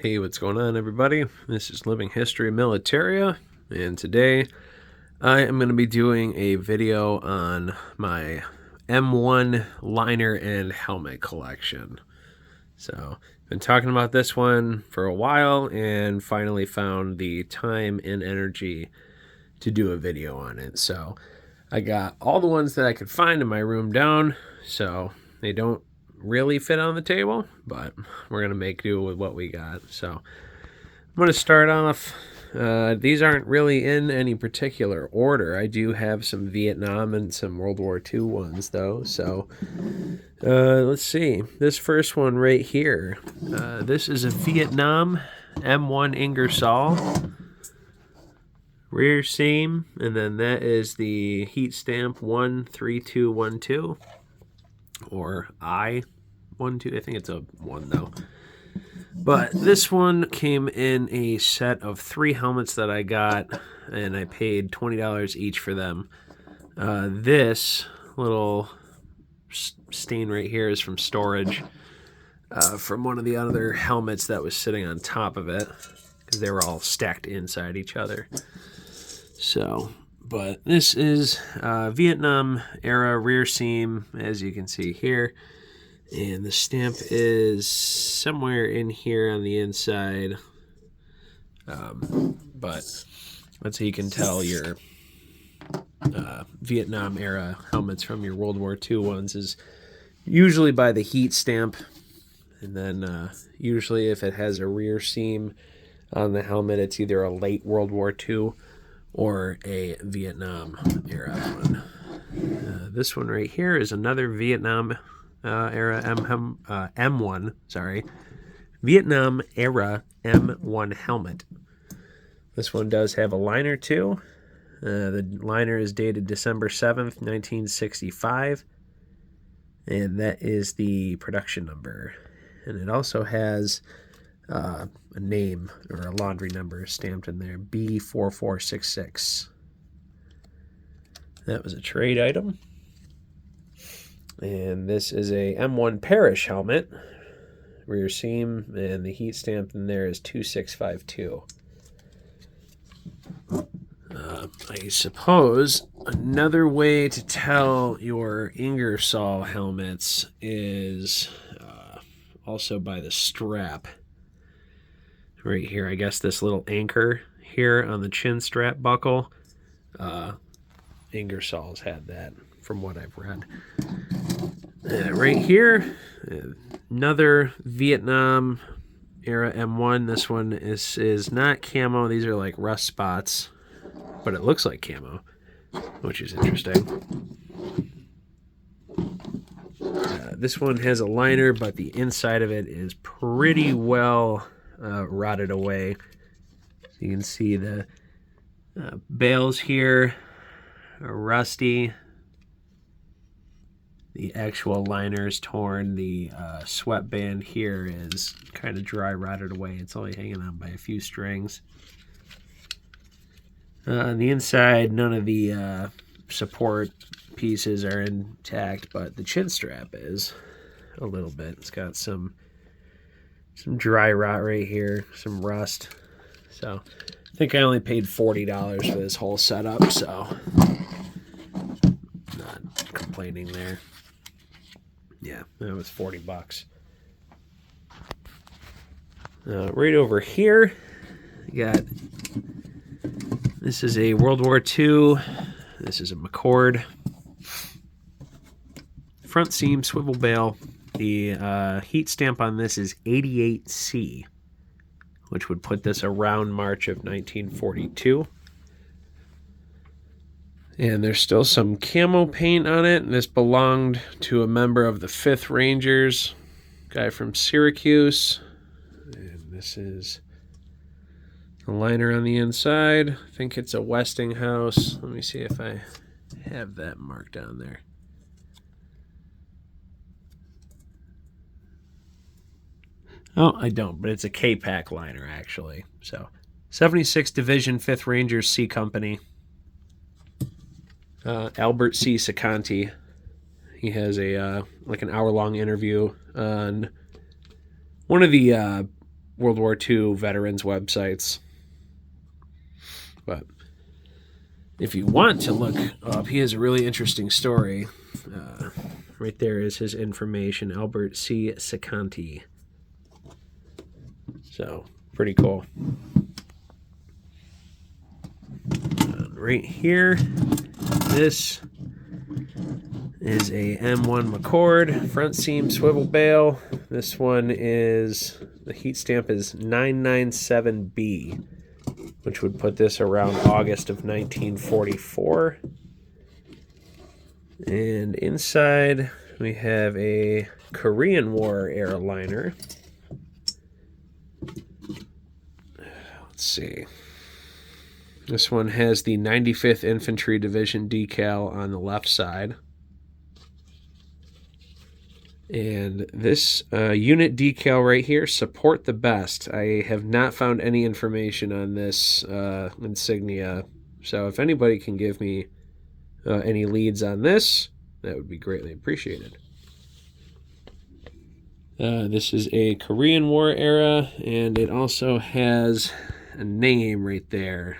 Hey, what's going on, everybody? This is Living History Militaria, and today I am going to be doing a video on my M1 liner and helmet collection. So, I've been talking about this one for a while and finally found the time and energy to do a video on it. So, I got all the ones that I could find in my room down, so they don't really fit on the table, but we're going to make do with what we got. So I'm going to start off. These aren't really in any particular order. I do have some Vietnam and some World War II ones, though. So let's see. This first one right here. This is a Vietnam M1 Ingersoll rear seam, and then that is the heat stamp 13212. Or I-12. I think it's a 1 though. But this one came in a set of 3 helmets that I got, and I paid $20 each for them. This little stain right here is from storage from one of the other helmets that was sitting on top of it, because they were all stacked inside each other. So, but this is Vietnam era rear seam, as you can see here. And the stamp is somewhere in here on the inside. But that's how you can tell your Vietnam era helmets from your World War II ones, is usually by the heat stamp. And then usually if it has a rear seam on the helmet, it's either a late World War II or a Vietnam era one. This one right here is another Vietnam era M1, sorry. Vietnam era M1 helmet. This one does have a liner too. The liner is dated December 7th, 1965. And that is the production number. And it also has a name or a laundry number stamped in there, B4466. That was a trade item. And this is a M1 Parrish helmet, rear seam, and the heat stamp in there is 2652. I suppose another way to tell your Ingersoll helmets is also by the strap. Right here, I guess this little anchor here on the chin strap buckle. Ingersoll's had that, from what I've read. Right here, another Vietnam era M1. This one is not camo. These are like rust spots, but it looks like camo, which is interesting. This one has a liner, but the inside of it is pretty well rotted away. So you can see the bales here are rusty. The actual liner is torn. The sweatband here is kind of dry rotted away. It's only hanging on by a few strings. On the inside, none of the support pieces are intact, but the chin strap is a little bit. It's got some dry rot right here, some rust. So I think I only paid $40 for this whole setup, so not complaining there. Yeah, that was $40. Right over here, you got, this is a World War II. This is a McCord. Front seam, swivel bale. The heat stamp on this is 88C, which would put this around March of 1942. And there's still some camo paint on it. This belonged to a member of the 5th Rangers, guy from Syracuse. And this is the liner on the inside. I think it's a Westinghouse. Let me see if I have that marked on there. Oh, I don't, but it's a K-Pack liner, actually. So, 76th Division, 5th Rangers, C Company. Albert C. Sacanti. He has a like an hour-long interview on one of the World War II veterans websites. But if you want to look up, he has a really interesting story. Right there is his information, Albert C. Secanti. So, pretty cool. Right here, this is a M1 McCord front seam swivel bail. This one is, the heat stamp is 997B, which would put this around August of 1944. And inside we have a Korean War airliner. Let's see. This one has the 95th Infantry Division decal on the left side. And this unit decal right here, support the best. I have not found any information on this insignia. So if anybody can give me any leads on this, that would be greatly appreciated. This is a Korean War era, and it also has a name right there.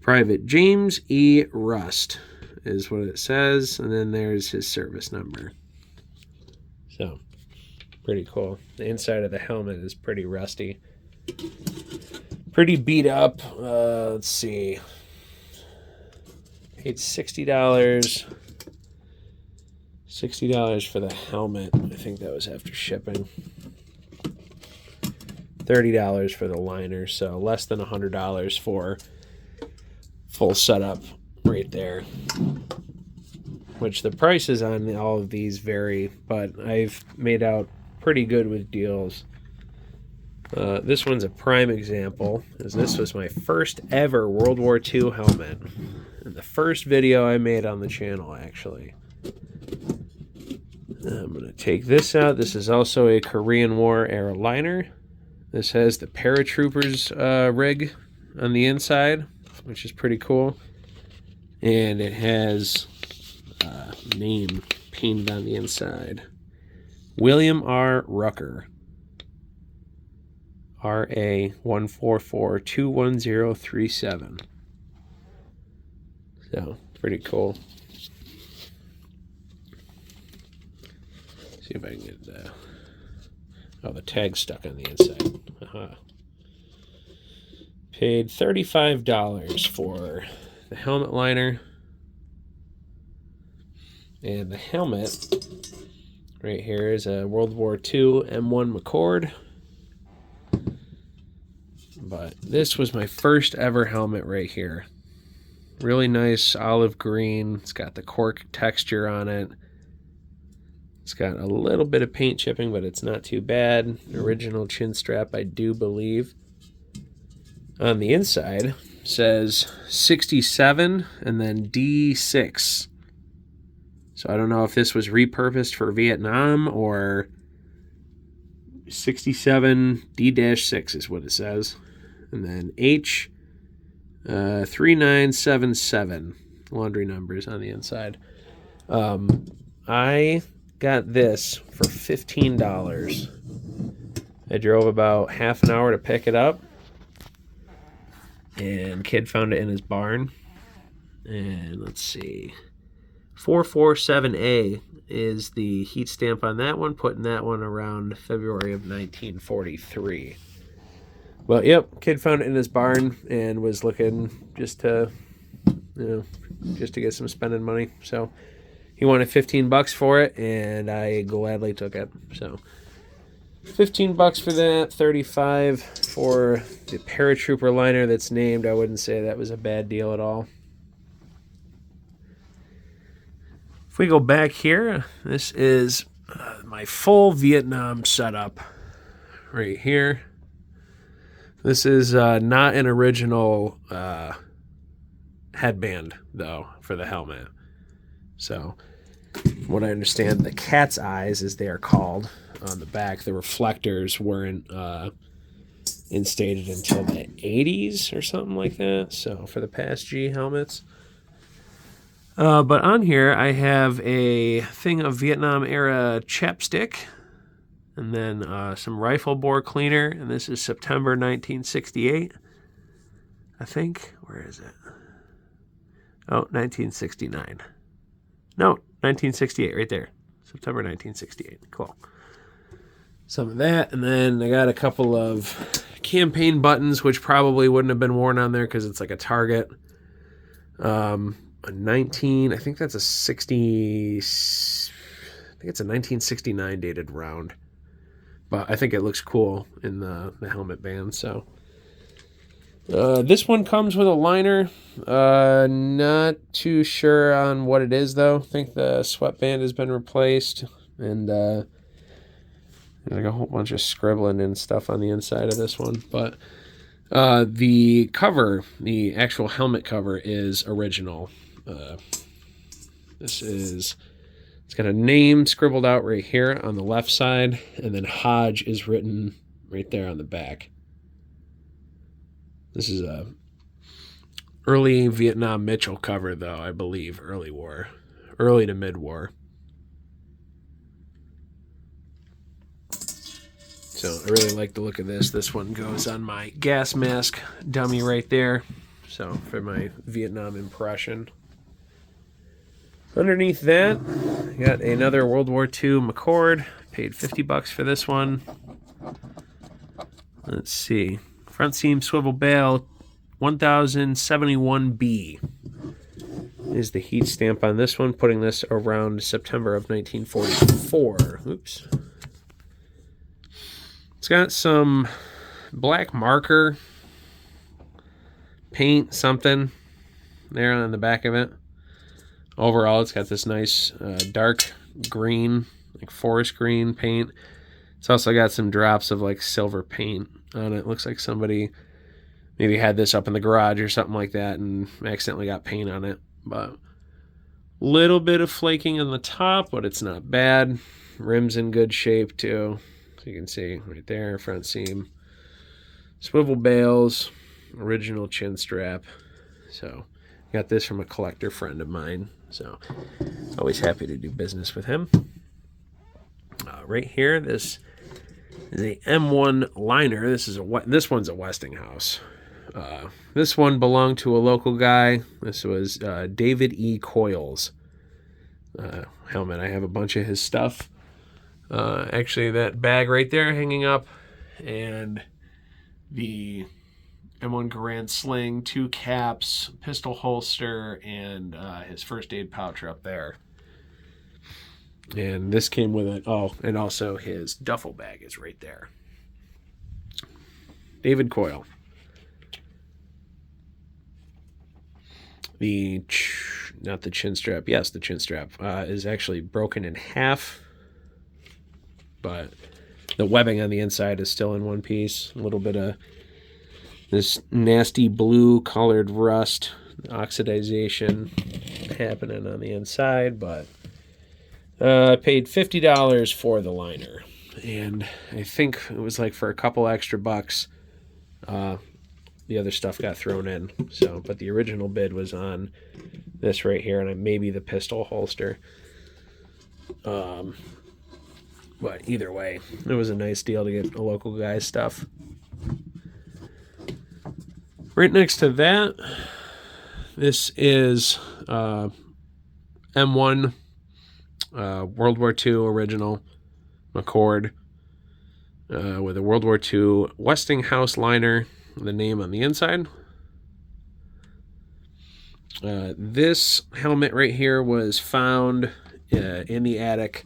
Private James E. Rust is what it says, and then there's his service number. So, pretty cool. The inside of the helmet is pretty rusty. Pretty beat up. Let's see. Paid $60. $60 for the helmet. I think that was after shipping. $30 for the liner, so less than $100 for full setup right there. Which the prices on all of these vary, but I've made out pretty good with deals. This one's a prime example, as this was my first ever World War II helmet. And the first video I made on the channel, actually. I'm going to take this out. This is also a Korean War airliner. This has the Paratroopers rig on the inside, which is pretty cool. And it has name painted on the inside. William R. Rucker. RA 144-21037. So, pretty cool. See if I can get the tag's stuck on the inside. Paid $35 for the helmet liner. And the helmet right here is a World War II M1 McCord. But this was my first ever helmet right here. Really nice olive green. It's got the cork texture on it. It's got a little bit of paint chipping, but it's not too bad. Original chin strap, I do believe. On the inside says 67 and then D6. So I don't know if this was repurposed for Vietnam or 67 D-6 is what it says. And then H 3977 laundry numbers on the inside. I got this for $15. I drove about half an hour to pick it up. And kid found it in his barn. And let's see. 447A is the heat stamp on that one, putting that one around February of 1943. Well, yep, kid found it in his barn and was looking just to get some spending money. So he wanted $15 for it, and I gladly took it. So $15 for that, $35 for the Paratrooper liner that's named. I wouldn't say that was a bad deal at all. If we go back here, this is my full Vietnam setup right here. This is not an original headband, though, for the helmet. So, from what I understand, the cat's eyes, as they are called, on the back, the reflectors weren't instated until the 80s or something like that. So, for the past G helmets. But on here, I have a thing of Vietnam-era chapstick. And then some rifle bore cleaner, and this is September 1968, I think. Where is it? Oh, 1969. No, 1968, right there. September 1968. Cool. Some of that, and then I got a couple of campaign buttons, which probably wouldn't have been worn on there because it's like a target. A 19, I think that's a 60, I think it's a 1969 dated round. But I think it looks cool in the helmet band, so. This one comes with a liner. Not too sure on what it is, though. I think the sweatband has been replaced, and there's like a whole bunch of scribbling and stuff on the inside of this one. But the cover, the actual helmet cover, is original. It's got a name scribbled out right here on the left side, and then Hodge is written right there on the back. This is a early Vietnam Mitchell cover, though, I believe. Early to mid-war. So I really like the look of this. This one goes on my gas mask dummy right there. So for my Vietnam impression. Underneath that, I got another World War II McCord. Paid $50 for this one. Let's see. Front seam swivel bail 1071B is the heat stamp on this one, putting this around September of 1944. Oops. It's got some black marker paint, something there on the back of it. Overall, it's got this nice dark green, like forest green paint. It's also got some drops of like silver paint on it. Looks like somebody maybe had this up in the garage or something like that and accidentally got paint on it. But little bit of flaking on the top, but it's not bad. Rim's in good shape too. So you can see right there, front seam. Swivel bails, original chin strap. So got this from a collector friend of mine. So always happy to do business with him. Right here, this is a M1 liner. This one's a Westinghouse. This one belonged to a local guy. This was David E. Coyle's helmet. I have a bunch of his stuff. Actually, that bag right there hanging up, and the M1 Garand sling, 2 caps, pistol holster, and his first aid pouch are up there. And this came with it. Oh, and also his duffel bag is right there. David Coyle. Not the chin strap. Yes, the chin strap is actually broken in half, but the webbing on the inside is still in one piece. A little bit of this nasty blue colored rust, oxidization happening on the inside, but I paid $50 for the liner, and I think it was like for a couple extra bucks, the other stuff got thrown in. So, but the original bid was on this right here, and maybe the pistol holster. But either way, it was a nice deal to get a local guy's stuff. Right next to that, this is M1 World War II original McCord with a World War II Westinghouse liner, the name on the inside. This helmet right here was found in the attic,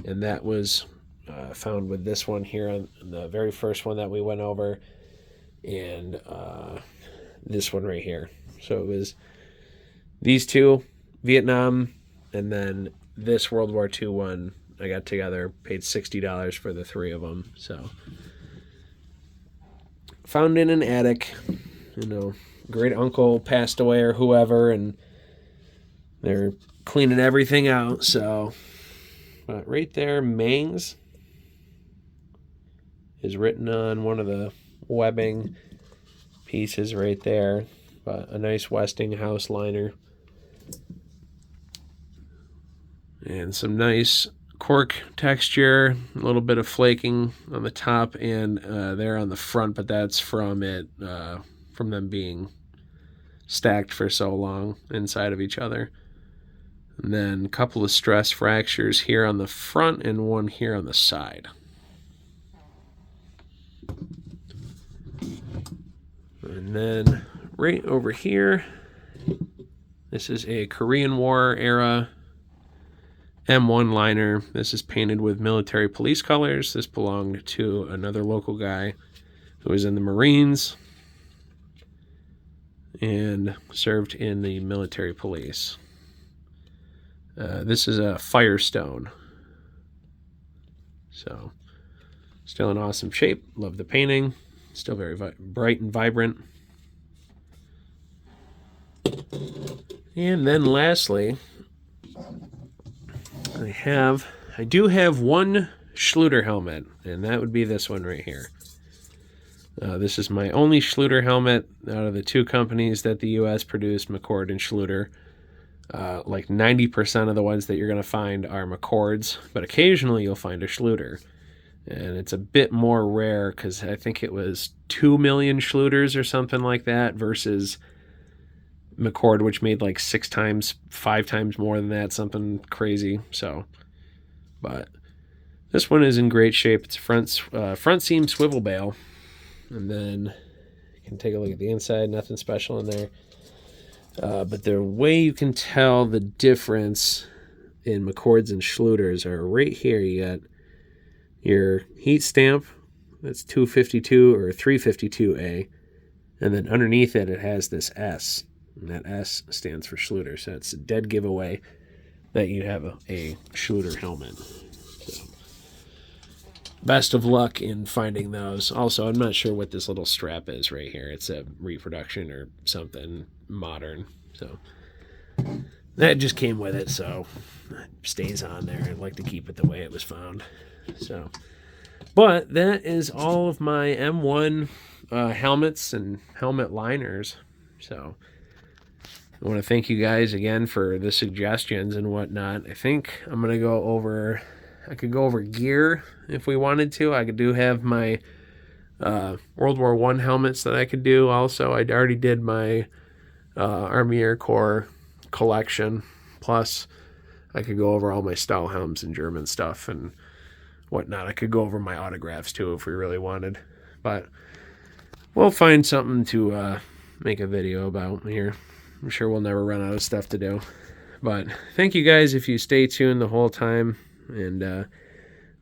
and that was found with this one here on the very first one that we went over, and this one right here. So it was these two, Vietnam, and then this World War II one I got together, paid $60 for the 3 of them. So found in an attic, great uncle passed away or whoever, and they're cleaning everything out. So, but right there, Mangs is written on one of the webbing pieces right there. But a nice Westinghouse liner. And some nice cork texture, a little bit of flaking on the top and there on the front, but that's from them being stacked for so long inside of each other. And then a couple of stress fractures here on the front and one here on the side. And then right over here, this is a Korean War era M1 liner. This is painted with military police colors. This belonged to another local guy who was in the Marines and served in the military police. This is a Firestone. So, still in awesome shape. Love the painting. Still very bright and vibrant. And then lastly, I do have one Schlutter helmet, and that would be this one right here. This is my only Schlutter helmet out of the two companies that the U.S. produced, McCord and Schlutter. Like 90% of the ones that you're going to find are McCords, but occasionally you'll find a Schlutter. And it's a bit more rare because I think it was 2 million Schlutters or something like that versus McCord, which made like 5 times more than that, something crazy. So, but this one is in great shape. It's a front seam swivel bail. And then you can take a look at the inside, nothing special in there. But the way you can tell the difference in McCords and Schlutters are right here. You got your heat stamp, that's 252 or 352A, and then underneath it, it has this S, and that S stands for Schlutter, so it's a dead giveaway that you have a Schlutter helmet. So, best of luck in finding those. Also, I'm not sure what this little strap is right here. It's a reproduction or something modern, so that just came with it, so it stays on there. I'd like to keep it the way it was found. So, but that is all of my M1 helmets and helmet liners. So I want to thank you guys again for the suggestions and whatnot. I think I'm going to go over, I could go over gear if we wanted to. I do have my World War I helmets that I could do also. I already did my Army Air Corps collection. Plus, I could go over all my Stahlhelms and German stuff and whatnot. I could go over my autographs too if we really wanted. But we'll find something to make a video about here. I'm sure we'll never run out of stuff to do. But thank you guys if you stay tuned the whole time. And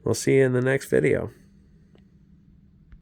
we'll see you in the next video.